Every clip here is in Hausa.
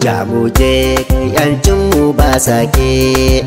Jamuje yancinmu ba sake,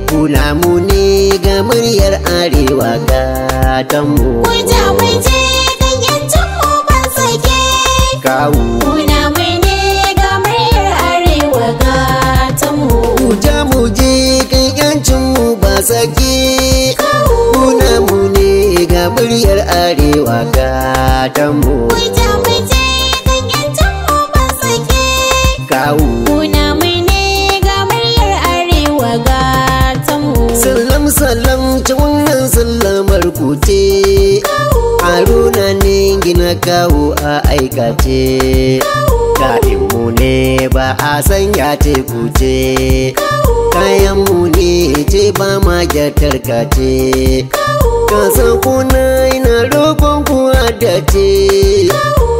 kuna mu ne ga muryar arewa gatanmu. Jamuje yancinmu ba sake, Kawu kuna mu ne ga muryar arewa gatanmu. Jamuje yancinmu ba sake, kuna mu ne ga muryar arewa gatanmu. Jamuje yancinmu ba sake, Kawu kuna mu ne ga muryar arewa gatanmu. Salam salam ta wannan sallamar kuce, Haruna ne gina kawo a aikace, mu ne ba a sanya ce kuce, kayanmu ne ce ba ma gyatar kace, kasan kuna ina roƙon ku dace,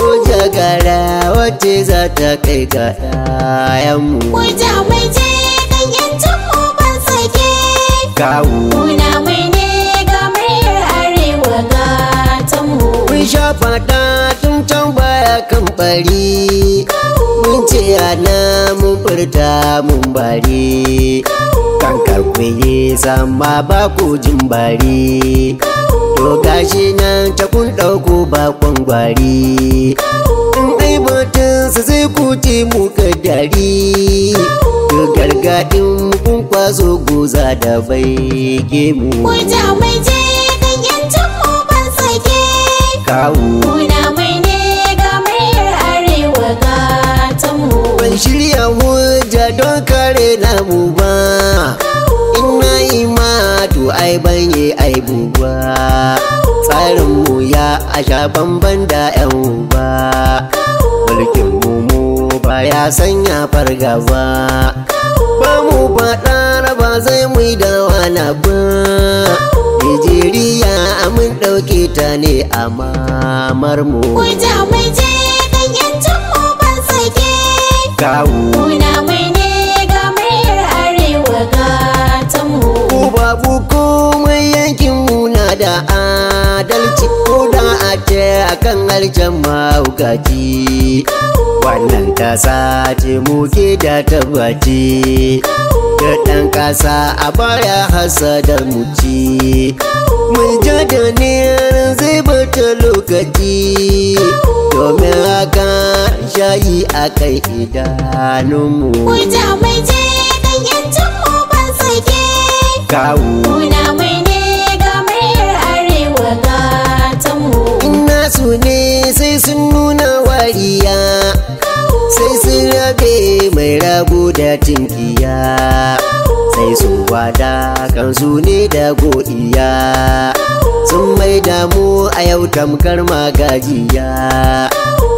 ko jagara wacce za ta kai ga ɗayanmu. Jamuje yancinmu ba sake, Kawu kuna mu ne ga muryar arewa gatanmu. mun sha fada tun can baya kan bari, mun ce ana mun furta mun bari, kan karkwaye sama ba ku jin bari, to gashi nan ta kun ɗauko bakon gwari, in aibatinsa sai ku ce muka dari, to gargaɗin kun kwaso goza da bai gemu. Jamuje yancinmu ba sake, Kawu kuna mu ne ga muryar arewa gatanmu. ban shirya hujja don kare namu ba, ina yi ma to ai ban yi aibu ba, tsarinmu ya asha bamban da yan ba, mulkin mu ba ya sanya fargaba, ba mu faɗa ba zai mu da wana ba, Nijeriya mun ɗauke ta ne a mamar mu. Jamuje yancinmu ba sake, Kawu kuna mu ne ga muryar arewa gatanmu. ko babu komai yankin mu na da adalci, ko da a ce akan harshen mahaukaci, wannan kasa ce muke da tabbaci, da ɗan kasa a baya hasadar mu ci, mun jada ne zai bata lokaci, domin haka shayi a kai idanunmu. Jamuje yancinmu ba sake, Kawu kuna mu ne ga muryar arewa gatanmu. ina su ne sai sun nuna wariya, sai sun rabe mai rago da tinkiya, sai sun gwada kansu ne da godiya, sun mai damu a yau tamkar magajiya,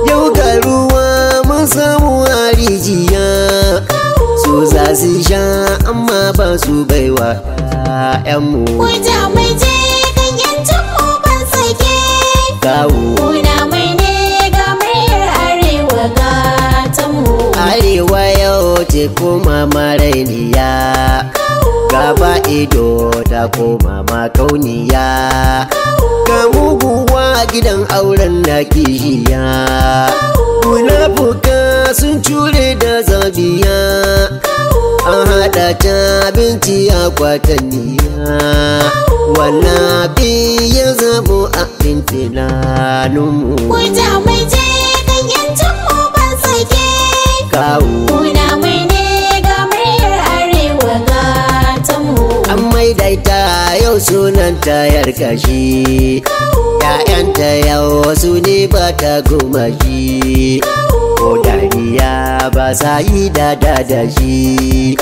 yau ga ruwa mun samu a rijiya, su za su sha amma ba su baiwa 'yanmu. Jamuje yancinmu ba sake, Kawu kuna mu ne ga muryar arewa gatanmu. arewa yau ce koma marainiya, gaba ido ta koma makauniya, ga muguwa gidan auren na kishiya, munafuka sun cure da zabiya, an haɗa ta abinci a kwatanniya, wannan abin ya zamo abin tunaninmu. Jamuje yancinmu ba sake, Kawu kuna mu ne ga muryar arewa gatanmu. an maidaita yau sunan tayar kashi, ‘ya'yanta yau wasu ne ba ta goma shi, ko dariya ba sa yi dada da shi,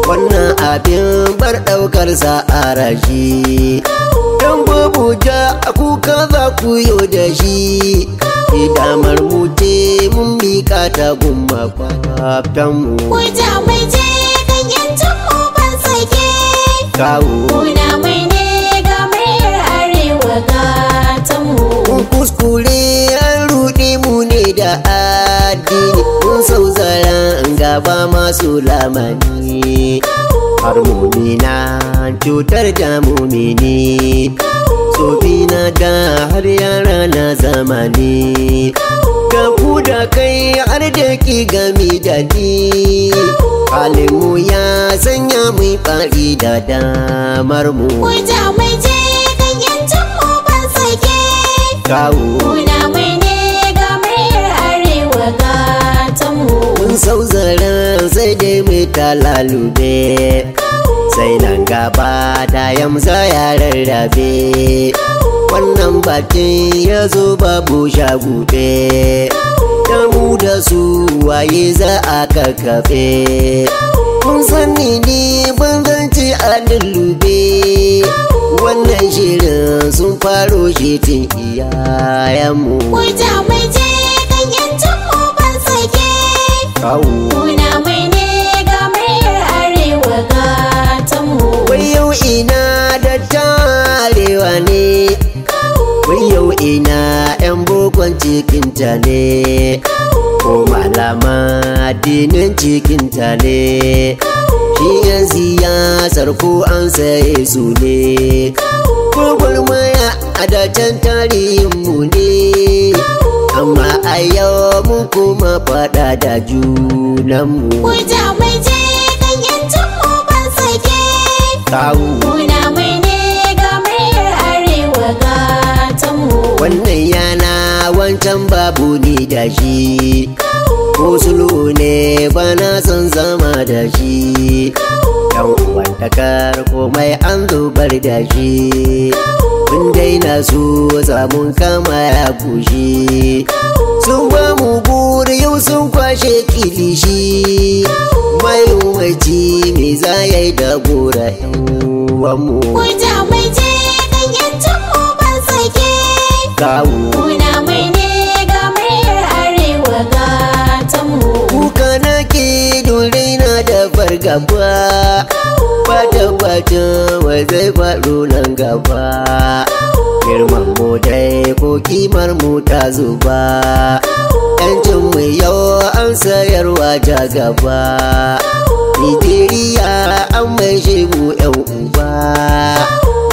wannan abin bar ɗaukar sa'ara shi, don babu ja a kuka za ku yau da shi, damar mu ce mun miƙa ta gumma kwaftanmu. Jamuje yancinmu ba sake, Kawu kuna mu ne ga muryar arewa gatanmu. mun kuskure an ruɗe mu ne da addini, mun sau zaren gaba masu lamani, har mumina cutar da mumini, tsofina da har yara na zamani, ga ku da kai har da ki gami da ni. Halinmu ya sanya mai faɗi da damar mu. Kuta mai je kan yancin mu ban sake. Kawo Kuna mai ne ga muryar arewa gatan mu. mun sau zaren sai dai mai talalube. Sai nan gaba da yamza ya rarrabe. Wannan bakin ya zo babu shagube. Da mu da su waye za a kakkafe. Kun sani ni ban zanci a lullube. Wannan shirin sun faro shi tun iyayenmu. Kuta mai je kan yancin mu ban sake. Kawo Kuna mai ne ga muryar arewa gatan mu. wai yau ina da tarewa ne. Wai yau ina 'yan bokon cikinta ne. Ko malaman addinin cikinta ne. Shi 'yan siyasar ko an saye su ne. Gwagwarmaya a dacen tarihinmu ne. Amma a yau mun kuma faɗa da junanmu. Kuta mai je kan yancin mu ban sake. Kawo Kuna mai ne ga muryar arewa gatan mu. wannan yana wancan babu ni da shi. Ko sulhu ne bana son zama da shi. Yan uwantakar komai an zubar da shi. Mun daina su zamun kama ya kushi. Sun ba mu buri yau sun kwashe kilishi. Mai umarci me za ya yi da gora yan uwanmu. Kuta mai je kan yancin mu ban sake. Kawo Kuna mai ne ga muryar arewa gatan mu. kuka nake dole na da fargaba. Ba tabbacin wai zai faru nan gaba. Girman mu dai ko kimar mu ta zuba. Yancin mu yau an sayarwa ja gaba. Nijeriya an mai mu 'yan uba.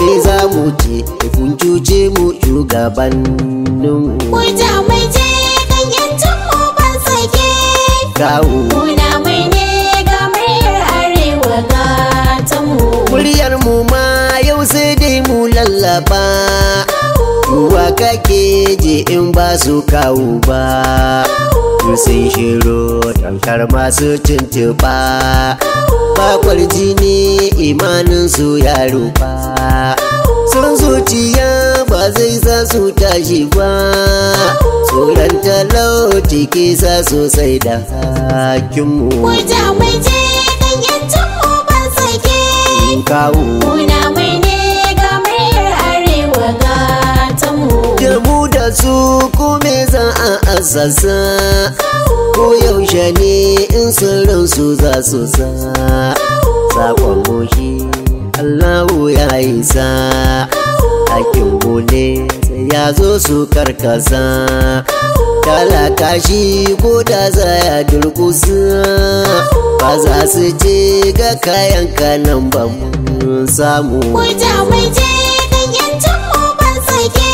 Me za mu ce kun cuce mu shugabanninmu. Kuta mai je kan yancin mu ban sake. Kawo Kuna mai ne ga muryar arewa gatan mu. muryar mu ma yau sai dai mu lallaba. Ruwa kake je in ba su kawo ba. Sun shiro tankar masu tuntuɓa. Bakwar jini imanin su ya rufa. Sun zuciya ba zai sa su tashi ba. Tsoron talauci ke sa sosai da hakinmu. Kuta mai je kan yancin mu ban sake. Kawo Kuna mai ne ga muryar arewa gatan mu. da mu da su kome za a asasa. Ko yaushe ne in sirrin su za su sa. Sakon mushi Allahu ya isa. Hakin ne sai ya zo su karkasa. Talaka shi ko da za ya durkusa. Ba za su ce ga kayan kanan ba mun samu. Kuta mai je kan yancin mu ban sake.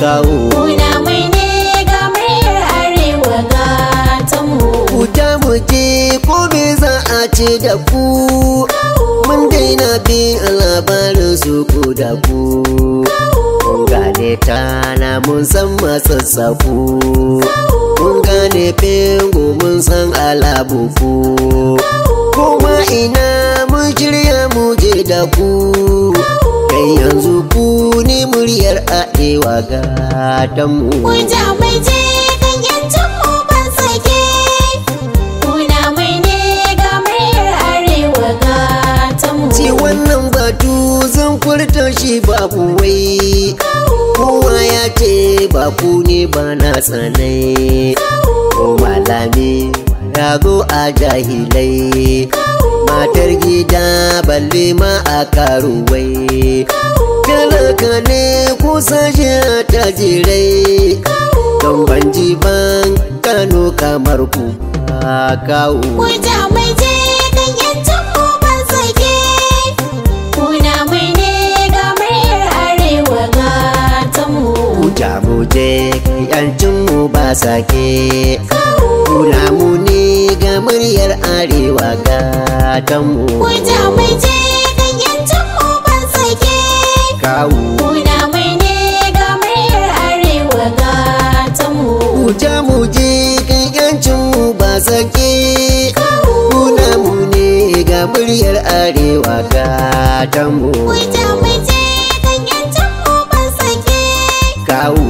Kawo Kuna mai ne ga muryar arewa gatan mu. Kuta mu je ko me za a ce da ku. Mun daina bin labarin su ko da ku. Mun gane tana mun san matsatsaku. Mun gane pengo mun san alabuku. Kuma ina mun shirya mu je da ku. Kai yanzu ku ne muryar arewa gatanmu. Kuta mai je kan yancin mu ban sake. Kuna mai ne ga muryar arewa gatan mu. Ci wannan batu zan furta shi babu wai. Kowa ya ce ba ku ne ba na tsanai. Ko malami rago a jahilai. Matar gida balle ma a karuwai. Talaka ne kusa shi a tajirai. Don ban ji ban Kano kamar ku ba kawo. Kuta mai je kan yancin mu ban sake. Kuna mai ne ga muryar arewa gatan mu. Kuta mu je yancin mu ba sake. arewa gatanmu. Kuta mai je kan yancin mu ban sake. Kawu Kuna mai ne ga muryar arewa gatanmu. Kuta mu je kan yancin mu ba sake. Kuna mu ne ga muryar arewa gatanmu. Kuta mai je kan yancin mu ban sake. Kawu